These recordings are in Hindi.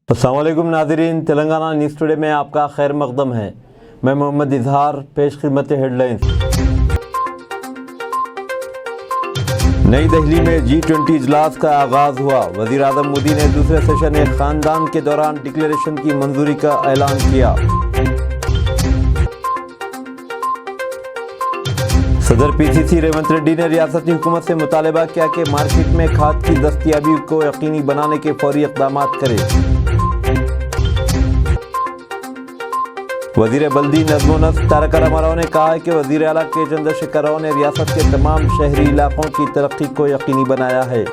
अस्सलाम वालेकुम नाज़रीन, तेलंगाना न्यूज़ टुडे में आपका खैर मकदम है। मैं मोहम्मद इजहार, पेश खिदमत हेडलाइंस। नई दिल्ली में G20 इजलास का आगाज़ हुआ। वज़ीर आज़म मोदी ने दूसरे सेशन ख़ानदान के दौरान डिक्लेरेशन की मंजूरी का ऐलान किया। सदर PCC रेवंत रेड्डी ने रियासती हुकूमत से मुतालबा किया कि मार्केट में खाद की दस्तयाबी को यकीनी बनाने के फौरी इक़दाम करे। वज़ीर बल्दी नज़्म नस्क तारक रामाराव ने कहा है कि वज़ीर आला के चंद्रशेखर राव ने रियासत के तमाम शहरी इलाकों की तरक्की को यकीनी बनाया है।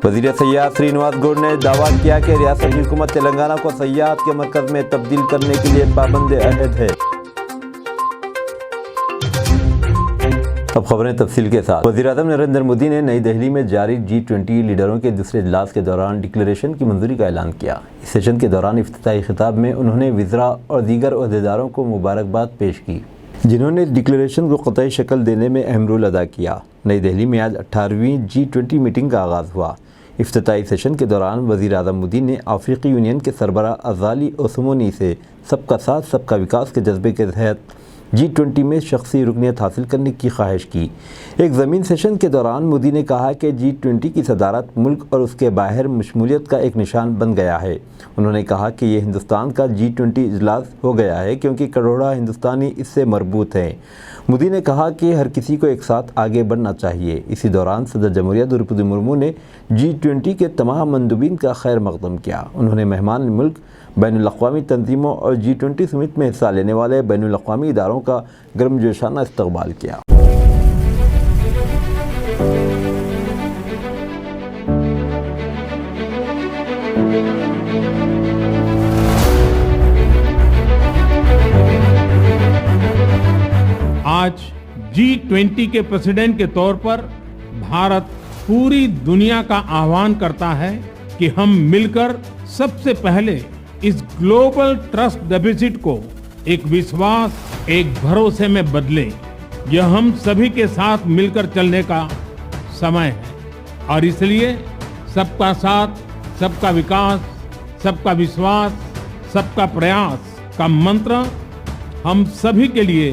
वज़ीर सयाहत श्रीनिवास गौड़ ने दावा किया कि रियासती हुकूमत तेलंगाना को सयाहत के मरकज़ में तब्दील करने के लिए पाबंद अहद है। अब खबरें तफसील के साथ। वज़ीर आज़म नरेंद्र मोदी ने नई दिल्ली में जारी G20 लीडरों के दूसरे इजलास के दौरान डिक्लेरेशन की मंजूरी का ऐलान किया। इस सेशन के दौरान इफ्तिताही खिताब में उन्होंने वज़रा और दीगर ओहदेदारों को मुबारकबाद पेश की, जिन्होंने डिक्लेरेशन को क़तई शक्ल देने में अहम रोल अदा किया। नई दिल्ली में आज 18वीं G20 मीटिंग का आगाज़ हुआ। इफ्तिताही सेशन के दौरान वज़ीर आज़म मोदी ने अफ्रीकी यूनियन के सरबराह अज़ाली ओसमोनी से सबका साथ सबका विकास के जज्बे के तहत G20 में शख्सी रुकनियत हासिल करने की ख्वाहिश की। एक ज़मीन सेशन के दौरान मोदी ने कहा कि G20 की सदारत मुल्क और उसके बाहर मशमूलियत का एक निशान बन गया है। उन्होंने कहा कि ये हिंदुस्तान का G20 इजलास हो गया है क्योंकि करोड़ों हिंदुस्तानी इससे मरबूत हैं। मोदी ने कहा कि हर किसी को एक साथ आगे बढ़ना चाहिए। इसी दौरान सदर जमहूरिया द्रौपदी मुर्मू ने G20 के तमाम मंदूबीन का खैर मकदम किया। उन्होंने मेहमान मुल्क, बैनुल-अक़वामी तंजीमों और G20 समिट में हिस्सा लेने वाले बैनुल-अक़वामी इदारों का गर्मजोशाना इस्तकबाल किया। आज G20 के प्रेसिडेंट के तौर पर भारत पूरी दुनिया का आह्वान करता है कि हम मिलकर सबसे पहले इस ग्लोबल ट्रस्ट डेफिसिट को एक विश्वास, एक भरोसे में बदलें। यह हम सभी के साथ मिलकर चलने का समय है और इसलिए सबका साथ, सबका विकास, सबका विश्वास, सबका प्रयास का मंत्र हम सभी के लिए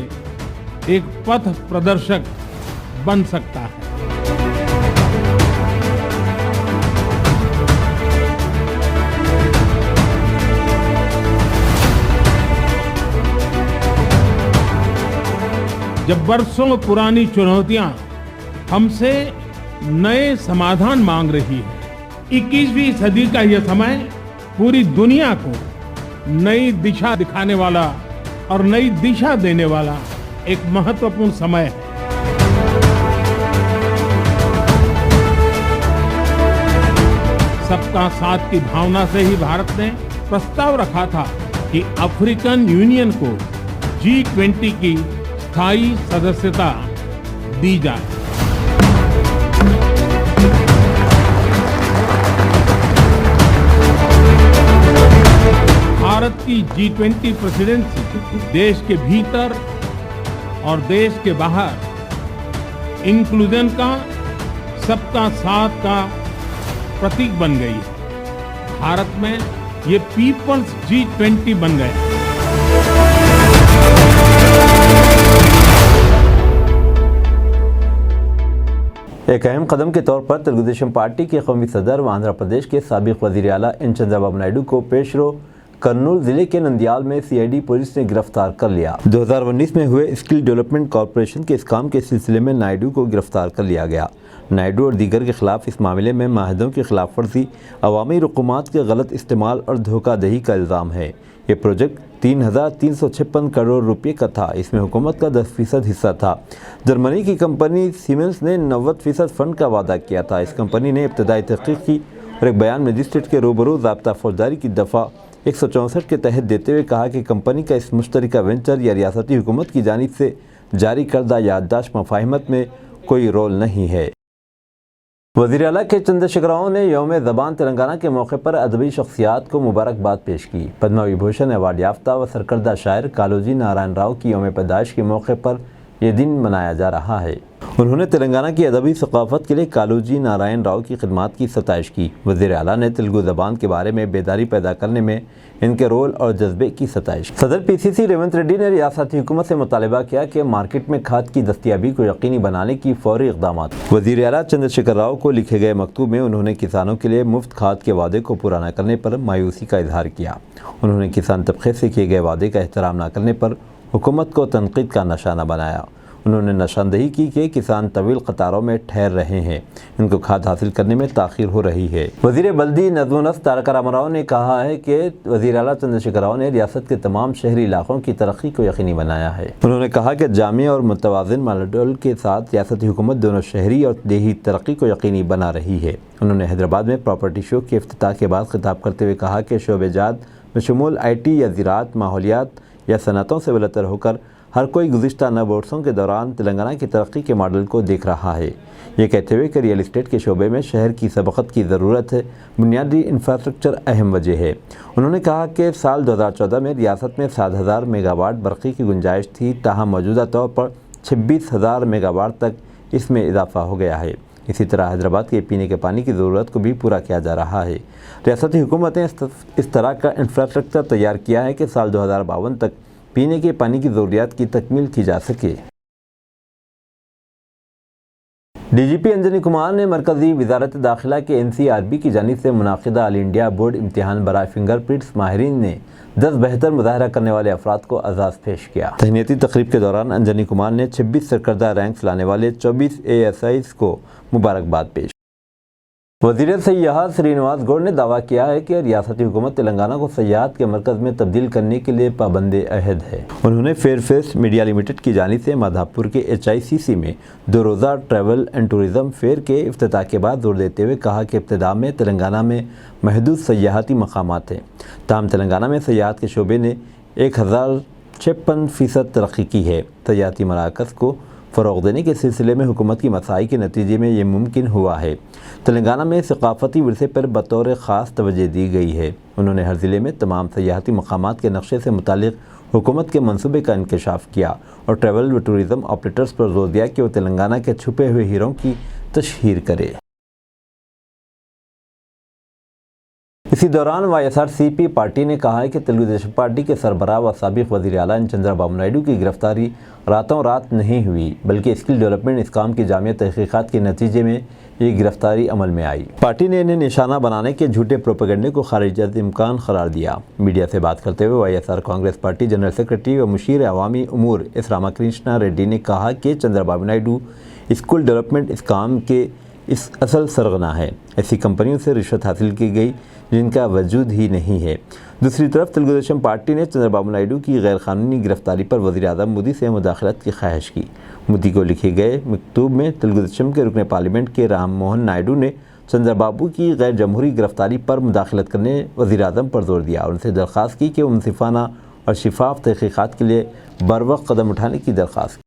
एक पथ प्रदर्शक बन सकता है। जब बरसों पुरानी चुनौतियां हमसे नए समाधान मांग रही है, 21वीं सदी का यह समय पूरी दुनिया को नई दिशा दिखाने वाला और नई दिशा देने वाला एक महत्वपूर्ण समय है। सबका साथ की भावना से ही भारत ने प्रस्ताव रखा था कि अफ्रीकन यूनियन को G20 की स्थायी सदस्यता दी जाए। भारत की G20 प्रेसिडेंसी देश के भीतर और देश के बाहर इंक्लूजन का, सबका साथ का प्रतीक बन गई है। भारत में ये पीपल्स G20 बन गया। एक अहम कदम के तौर पर तेलुगुदेशम पार्टी के कौमी सदर व आंध्र प्रदेश के साबिक वज़ीर आला एन चंद्रबाबू नायडू को पेशरो कर्नूल जिले के नंदियाल में CID पुलिस ने गिरफ्तार कर लिया। 2019 में हुए स्किल डेवलपमेंट कॉरपोरेशन के इस्काम के सिलसिले में नायडू को गिरफ्तार कर लिया गया। नायडू और दीगर के खिलाफ इस मामले में माहिदों की खिलाफ वर्जी, अवामी रकूमात के गलत इस्तेमाल और धोखाधही का इल्ज़ाम है। ये प्रोजेक्ट 3,356 करोड़ रुपए का था। इसमें हुकूमत का 10% हिस्सा था। जर्मनी की कंपनी सीमेंस ने 90% फंड का वादा किया था। इस कंपनी ने इब्तदाई तहकीक की और एक बयान मजिस्ट्रेट के रूबरू ज़ाब्ता फौजदारी की दफ़ा 164 के तहत देते हुए कहा कि कंपनी का इस मुश्तरका वेंचर या रियासती हुकूमत की जानिब से जारी करदा याददाश्त मफाहिमत में कोई रोल नहीं है। वज़ीर आला के चंद्रशेखर राव ने यौम ज़बान तेलंगाना के मौके पर अदबी शख्सियात को मुबारकबाद पेश की। पद्म विभूषण अवार्ड याफ्ता व सरकर्दा शायर कालोजी नारायण राव की यौम पैदाइश के मौके पर यह दिन मनाया जा रहा है। उन्होंने तेलंगाना की अदबी सकाफत के लिए कालूजी नारायण राव की खिदमात की सताइश की। वज़ीर आला ने तेलुगु ज़बान के बारे में बेदारी पैदा करने में इनके रोल और जज्बे की सताइश। सदर पीसीसी रेवंत रेड्डी ने रियासती हुकूमत से मुतालिबा किया कि मार्केट में खाद की दस्तियाबी को यकीनी बनाने की फौरी इक़दाम। वज़ीर आला चंद्रशेखर राव को लिखे गए मकतूब में उन्होंने किसानों के लिए मुफ्त खाद के वादे को पूरा न करने पर मायूसी का इजहार किया। उन्होंने किसान तबके से किए गए वादे का एहतराम न करने पर हुकूमत को तनकीद का निशाना बनाया। उन्होंने निशानदेही की कि किसान तवील कतारों में ठहर रहे हैं, इनको खाद हासिल करने में ताख़ीर हो रही है। वज़ीर बल्दी नज़्म व नस्क़ तारक रामाराव ने कहा है कि वज़ीर आला चंद्रशेखर राव ने रियासत के तमाम शहरी इलाकों की तरक्की को यकीनी बनाया है। उन्होंने कहा कि जामी और मुतवाज़िन मॉडल के साथ रियासती हुकूमत दोनों शहरी और देही तरक्की को यकीनी बना रही है। उन्होंने हैदराबाद में प्रॉपर्टी शो के इफ्तिताह के बाद खिताब करते हुए कहा कि शोबेजात बशमूल IT या ज़राअत, माहौलियात या सनतों से बेहतर होकर हर कोई गुज़िश्ता 9 वर्षों के दौरान तेलंगाना की तरक्की के मॉडल को देख रहा है। ये कहते हुए कि रियल इस्टेट के शोबे में शहर की सबक़त की ज़रूरत है, बुनियादी इंफ्रास्ट्रक्चर अहम वजह है। उन्होंने कहा कि साल 2014 में रियासत में 7,000 मेगावाट बरक़ी की गुंजाइश थी, ताहम मौजूदा तौर पर 26,000 मेगावाट तक इसमें इजाफा हो गया है। इसी तरह हैदराबाद के पीने के पानी की ज़रूरत को भी पूरा किया जा रहा है। रियासती हुकूमत ने इस तरह का इंफ्रास्ट्रक्चर तैयार किया है कि साल 2052 तक पीने के पानी की ज़रूरियात की तकमील की जा सके। DGP अंजनी कुमार ने मरकज़ी वज़ारत दाखिला के NCRB की जानिब से मुनाक़िदा ऑल इंडिया बोर्ड इम्तिहान बराए फिंगरप्रिंट्स माहिरीन ने 10 बेहतर मुज़ाहरा करने वाले अफराद को एजाज़ पेश किया। तहनीती तकरीब के दौरान अंजनी कुमार ने 26 सरकर्दा रैंक्स लाने वाले 24 ASIs को मुबारकबाद पेश। वज़ीर सयाहत श्रीनिवास गौड़ ने दावा किया है कि रियासती हुकूमत तेलंगाना को सयाहत के मरकज़ में तब्दील करने के लिए पाबंद अहद है। उन्होंने फेयरफेस्ट मीडिया लिमिटेड की जानिब से माधापुर के HICC में 2 रोज़ा ट्रैवल एंड टूरिज़म फेयर के इफ्तिताह के बाद जोर देते हुए कहा कि इब्तिदा में तेलंगाना में महदूद सयाहती मकामात हैं, ताहम तेलंगाना में सयाहत के शोबे ने 1056% तरक्की की है। सयाहती मराकज़ को फ़रोग़ देने के सिलसिले में हुकूमत की मसाई के नतीजे में ये मुमकिन हुआ है। तेलंगाना में सकाफ़ती विरसे पर बतौर ख़ास तवज्जो दी गई है। उन्होंने हर ज़िले में तमाम सयाहती मकामात के नक्शे से मुतालिक हुकूमत के मनसूबे का इंकशाफ किया और ट्रैवल व टूरिज़म ऑपरेटर्स पर जोर दिया कि वो तेलंगाना के छुपे हुए हीरों की तशहीर करे। इसी दौरान YSRCP पार्टी ने कहा है कि तेलुगु देशम पार्टी के सरबराह व साबिक़ वज़ीर आला चंद्रबाबू नायडू की गिरफ्तारी रातों रात नहीं हुई, बल्कि स्किल डेवलपमेंट इस्काम की जामिया तहक़ीक़ात के नतीजे में ये गिरफ्तारी अमल में आई। पार्टी ने इन्हें निशाना बनाने के झूठे प्रोपेगेंडे को खारिज इम्कान करार दिया। मीडिया से बात करते हुए YSR Congress party general secretary व मुशीर अवामी उमूर एस रामाकृष्णा रेड्डी ने कहा कि चंद्रबाबू नायडू स्किल डेवलपमेंट इस्काम के इस असल सरगना है। ऐसी कंपनियों से रिश्वत हासिल की गई जिनका वजूद ही नहीं है। दूसरी तरफ तेलुगु देशम पार्टी ने चंद्रबाबू नायडू की गैरकानूनी गिरफ्तारी पर वज़ीर आज़म मोदी से मुदाखलत की ख्वाहिश की। मोदी को लिखे गए मकतूब में तेलुगु देशम के रुकन पार्लियामेंट के राम मोहन नायडू ने चंद्रबाबू की गैर जमहूरी गिरफ्तारी पर मुदाखलत करने वज़ीर आज़म पर जोर दिया और उनसे दरख्वास्त की कि वो मुनसिफाना और शिफाफ तहक़ीक़ात के लिए बरवक्त कदम उठाने की दरख्वास्त की।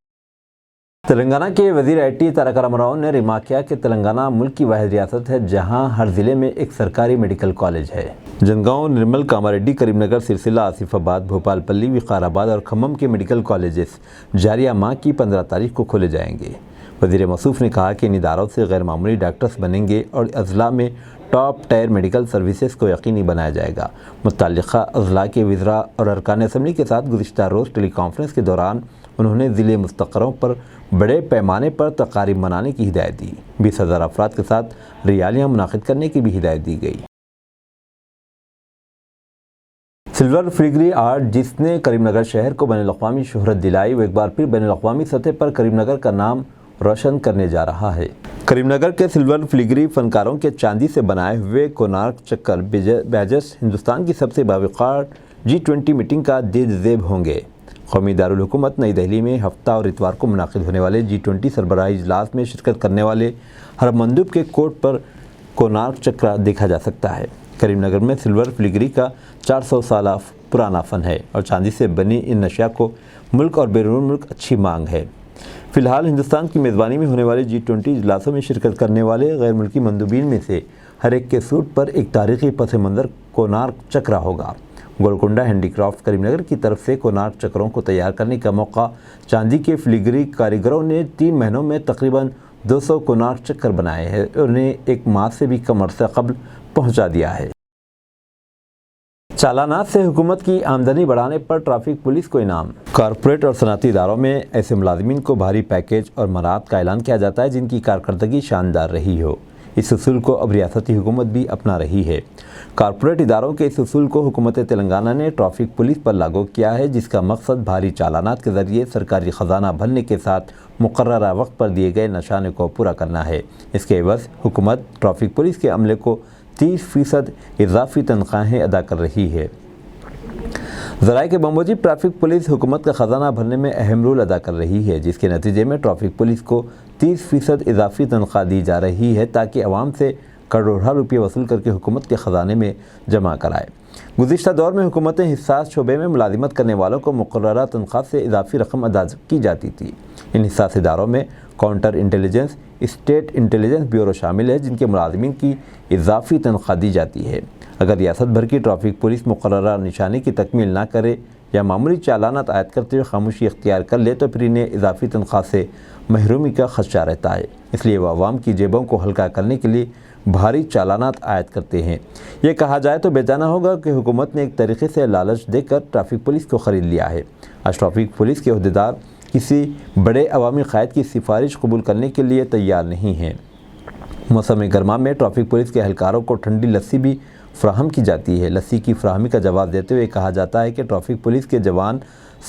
तेलंगाना के वज़ीर IT तारक रामाराव ने रिमार्क किया कि तेलंगाना मुल्क की वाहिद रियासत है जहां हर ज़िले में एक सरकारी मेडिकल कॉलेज है। जनगांव, निर्मल, कामारेड्डी, करीमनगर, सिलसिला, आसिफाबाद, भोपालपल्ली, विकाराबाद और खम्मम के मेडिकल कॉलेजेस जारिया माह की 15 तारीख को खोले जाएंगे। वज़ीर मौसूफ ने कहा कि इन इदारों से गैर मामूली डॉक्टर्स बनेंगे और अज़ला में टॉप टायर मेडिकल सर्विसेज को यकीनी बनाया जाएगा। मुत्तल्लिक़ा अज़ला के वज़रा और अरकान असम्बली के साथ गुज़िश्ता रोज़ टेली कॉन्फ्रेंस के दौरान उन्होंने ज़िले मुस्तक़रों पर बड़े पैमाने पर तकारीब मनाने की हिदायत दी। 20,000 अफराद के साथ रैलियाँ मुनाक़िद करने की भी हिदायत दी गई। सिल्वर फिलिग्री आर्ट जिसने करीमनगर शहर को बैनुल-अक़वामी शोहरत दिलाई, वो एक बार फिर बैनुल-अक़वामी सतह पर करीमनगर का नाम रोशन करने जा रहा है। करीमनगर के सिल्वर फिलिग्री फनकारों के चांदी से बनाए हुए कोणार्क चक्कर बैजस हिंदुस्तान की सबसे बावक़ार G20 मीटिंग का देज़ होंगे। कौमी दारुल हुकूमत नई दिल्ली में हफ्ता और इतवार को मुनाक़िद होने वाले G20 सरबराही इजलास में शिरकत करने वाले हर मंदूब के कोट पर कोणार्क चक्र देखा जा सकता है। करीमनगर में सिल्वर फिलिग्री का 400 साल पुराना फ़न है और चांदी से बनी इन नशिया को मुल्क और बैरून मुल्क अच्छी मांग है। फ़िलहाल हिंदुस्तान की मेज़बानी में होने वाले G20 इजलासों में शिरकत करने वाले गैर मुल्की मंदूबीन में से हर एक के सूट पर एक तारीख़ी पस मंज़र कोणार्क चक्र होगा। गोलकुंडा हैंडीक्राफ्ट करीमनगर की तरफ से कोणार्क चक्रों को तैयार करने का मौका चांदी के फिलिग्री कारीगरों ने 3 महीनों में तकरीबन 200 कोणार्क चक्र बनाए हैं और उन्हें 1 माह से भी कम अरसा कबल पहुंचा दिया है। चालानात से हुकूमत की आमदनी बढ़ाने पर ट्रैफिक पुलिस को इनाम। कॉरपोरेट और सनअती इदारों में ऐसे मुलाजिमीन को भारी पैकेज और मराहत का ऐलान किया जाता है जिनकी कारकर्दगी शानदार रही हो। इस उसूल को अब रियासती हुकूमत भी अपना रही है। कॉरपोरेट इदारों के इस उसूल को हुकूमत तेलंगाना ने ट्रैफिक पुलिस पर लागू किया है, जिसका मकसद भारी चालानात के ज़रिए सरकारी ख़जाना भरने के साथ मुकर्ररा वक्त पर दिए गए नशाने को पूरा करना है। इसके एवज़ हुकूमत ट्रैफिक पुलिस के अमले को 30% इजाफी तनख्वाहें अदा कर रही है। ज़राए के बमूजिब ट्रैफिक पुलिस हुकूमत का ख़जाना भरने में अहम रोल अदा कर रही है, जिसके नतीजे में ट्रैफिक पुलिस को 30% इजाफी तनख्वाह दी जा रही है ताकि आवाम से करोड़ों रुपये वसूल करके हुकूमत के ख़जाने में जमा कराए। गुज़िश्ता दौर में हुकूमतें हिस्सास शोबे में मुलाजिमत करने वालों को मुकर्ररा तनख्वाह से इजाफी रकम अदा की जाती थी। इन हिस्सास इदारों में counter intelligence, state intelligence bureau शामिल है, जिनके मुलाजिमीन की इजाफी तनख्वाह दी जाती है। अगर रियासत भर की ट्रैफिक पुलिस मुकर्ररा निशानी की तकमील ना करे या मामूली चालानात आयद करते हुए खामोशी इख्तियार कर ले तो फिर इन्हें इजाफी तनख्वाह से महरूमी का खदशा रहता है। इसलिए वह आवाम की जेबों को हल्का करने के लिए भारी चालानात आयद करते हैं। ये कहा जाए तो बेजाना होगा कि हुकूमत ने एक तरीके से लालच देकर ट्रैफिक पुलिस को ख़रीद लिया है। आज ट्रैफिक पुलिस के अहदेदार किसी बड़े अवामी क़ायद की सिफारिश कबूल करने के लिए तैयार नहीं हैं। मौसम गर्मा में ट्रैफिक पुलिस के एहलकारों को ठंडी लस्सी भी फ्राहम की जाती है। लस्सी की फ्राहमी का जवाब देते हुए कहा जाता है कि ट्रैफिक पुलिस के जवान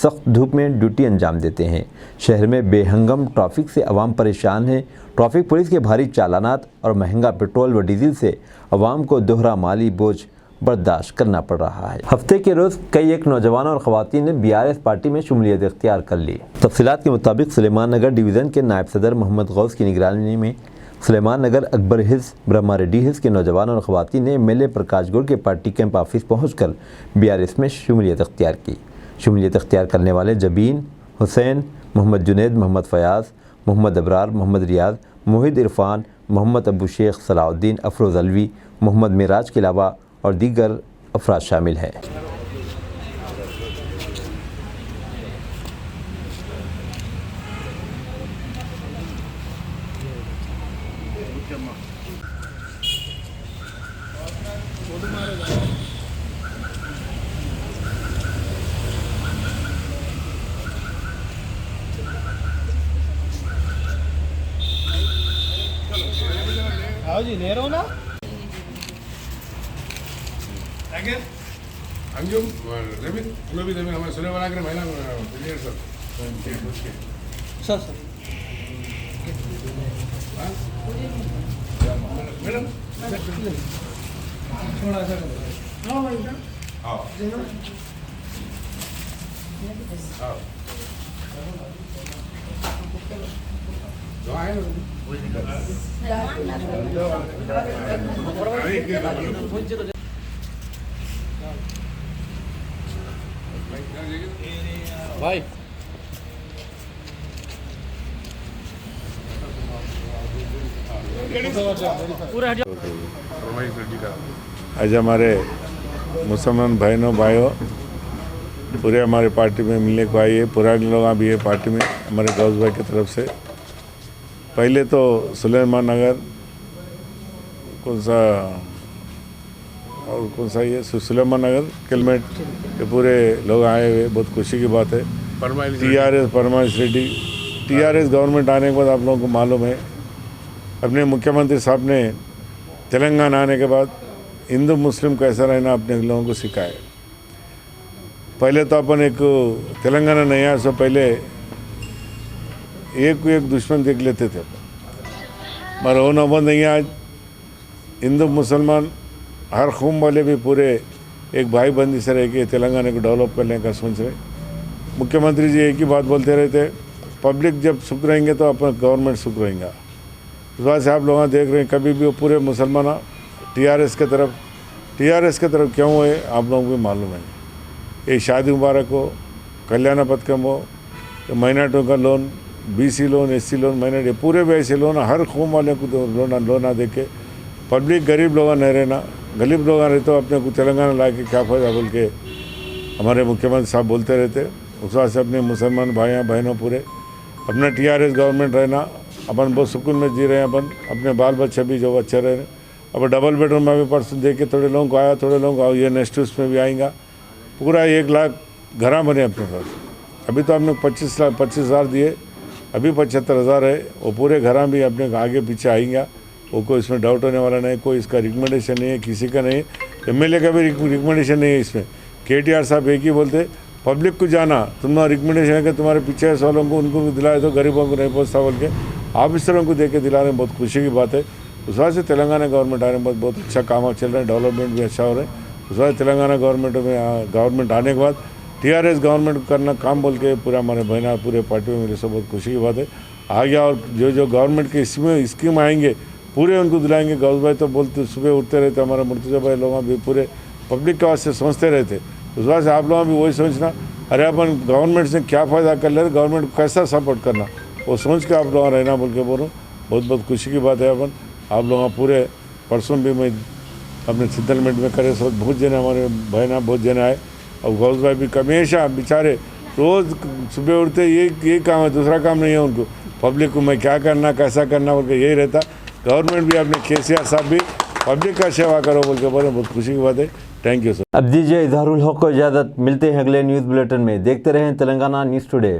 सख्त धूप में ड्यूटी अंजाम देते हैं। शहर में बेहंगम ट्रैफिक से अवाम परेशान है। ट्रैफिक पुलिस के भारी चालानात और महंगा पेट्रोल व डीजल से अवाम को दोहरा माली बोझ बर्दाश्त करना पड़ रहा है। हफ्ते के रोज़ कई एक नौजवान और ख़वातीन ने BRS पार्टी में शुमूलियत इख्तियार कर ली। तफसीलात के मुताबिक सुलेमान नगर डिवीज़न के नायब सदर मोहम्मद गौस की निगरानी में सुलेमान नगर अकबर हिल्स ब्रह्मा रेड्डी हिल्स के नौजवान और ख़वातीन ने MLA प्रकाश गौड़ के पार्टी कैंप ऑफिस पहुँचकर BRS में शुमूलियत इख्तियार की। शुमूलियत इख्तियार करने वाले जबीन, हुसैन, मोहम्मद जुनैद, मोहम्मद फ़याज़, मोहम्मद अबरार, मोहम्मद रियाज, मोहिद इरफान, मोहम्मद अबू शेख, सलाउद्दीन, अफरोज़ अलवी, मोहम्मद मिराज के अलावा और दीगर अफराद शामिल हैं। आओ जी, ले रहा हूँ ना। अंजुम रवि भी जमीन हमारे सुलेमान नगर महिला इंजीनियर सर सर मैडम थोड़ा सा आओ आओ आए भाई आज हमारे मुसलमान भाइयों पूरे हमारे पार्टी में मिलने को आई है। पुराने लोग भी है पार्टी में हमारे गौस भाई की तरफ से। पहले तो सुलेमान नगर कौन सा ये सुलेमान नगर किलमेट के पूरे लोग आए हुए, बहुत खुशी की बात है। परमाइश रेड्डी TRS गवर्नमेंट आने के बाद आप लोगों को मालूम है अपने मुख्यमंत्री साहब ने तेलंगाना आने के बाद हिंदू मुस्लिम कैसा रहना अपने लोगों को सिखाया। पहले तो अपन एक तेलंगाना नहीं आया सो पहले एक को एक दुश्मन देख लेते थे, मगर वो नौबत नहीं है। आज हिंदू मुसलमान हर कौम वाले भी पूरे एक भाई बंदी से रह के तेलंगाना को डेवलप करने का सोच रहे। मुख्यमंत्री जी एक ही बात बोलते रहते, पब्लिक जब सुख रहेंगे तो अपना गवर्नमेंट सुख रहेगा। इस बात से आप लोग देख रहे हैं कभी भी वो पूरे मुसलमान TRS के तरफ क्यों हुए आप लोगों को भी मालूम है। ये शादी मुबारक हो, कल्याण पथकम हो, तो माइनॉरिटियों का loan, BC loan, SC loan, minority पूरे भी ऐसे लोन हर कौम वाले को लोन दे के पब्लिक गरीब लोग नहीं रहना, गरीब लोग रहे तो अपने को तेलंगाना ला के क्या फ़ायदा बोल के हमारे मुख्यमंत्री साहब बोलते रहते, उस वजह से अपने मुसलमान भाइयों बहनों पूरे अपना TRS गवर्नमेंट रहना, अपन बहुत सुकून में जी रहे हैं, अपन अपने बाल बच्चे भी जो अच्छे रहे हैं। अब डबल बेडरूम में भी परसों देख के थोड़े लोगों को आया, थोड़े लोगों को ये नेक्स्ट उसमें भी आएगा। पूरा 1 लाख घर बने अपने पास। अभी तो हमने 25,000 दिए, अभी 75,000 है। वो पूरे घर भी अपने आगे पीछे आएंगे, वो कोई इसमें डाउट होने वाला नहीं, कोई इसका रिकमेंडेशन नहीं है, किसी का नहीं है, MLA का भी रिकमेंडेशन नहीं है इसमें। KTR साहब एक ही बोलते, पब्लिक को जाना, तुम्हारा रिकमेंडेशन है कि तुम्हारे पीछे वालों को उनको भी दिलाए तो गरीबों को नहीं पहुँचता बोल के ऑफिसरों को दे के दिला रहे हैं। बहुत खुशी की बात है। उस वजह से तेलंगाना गवर्नमेंट आने के बाद बहुत अच्छा काम चल रहा है, डेवलपमेंट भी अच्छा हो रहा है। उस वजह से तेलंगाना गवर्नमेंट आने के बाद TRS गवर्नमेंट करना काम बोल के पूरा हमारे बहना पूरे पार्टी में मेरे से बहुत खुशी की बात है। आगे और जो गवर्नमेंट के स्कीम आएंगे पूरे उनको दिलाएंगे। गौस भाई तो बोलते सुबह उठते रहते, हमारे मुर्तजा भाई लोग भी पूरे पब्लिक के वास्ते सोचते रहते। उस वजह से आप लोग भी वही सोचना, अरे अपन गवर्नमेंट से क्या फ़ायदा कर ले रहे, गवर्नमेंट को कैसा सपोर्ट करना, वो सोच के आप लोग रहना बोल के बोलो। बहुत बहुत खुशी की बात है। अपन आप लोग पूरे परसों भी मैं अपने सेटलमेंट में करे, सब बहुत जने हमारे बहना बहुत जने आए। और गौस भाई भी हमेशा बेचारे रोज़ सुबह उठते ये काम है, दूसरा काम नहीं है उनको। पब्लिक को मैं क्या करना कैसा करना बोल के यही रहता। गवर्नमेंट भी अपने KCR साहब भी पब्लिक का सेवा करो बोल के बोले, बहुत खुशी की बात है। Thank you sir. अब दीजिए इजहारुल हक को इजाज़त, मिलते हैं अगले न्यूज़ बुलेटिन में। देखते रहें तेलंगाना न्यूज़ टुडे।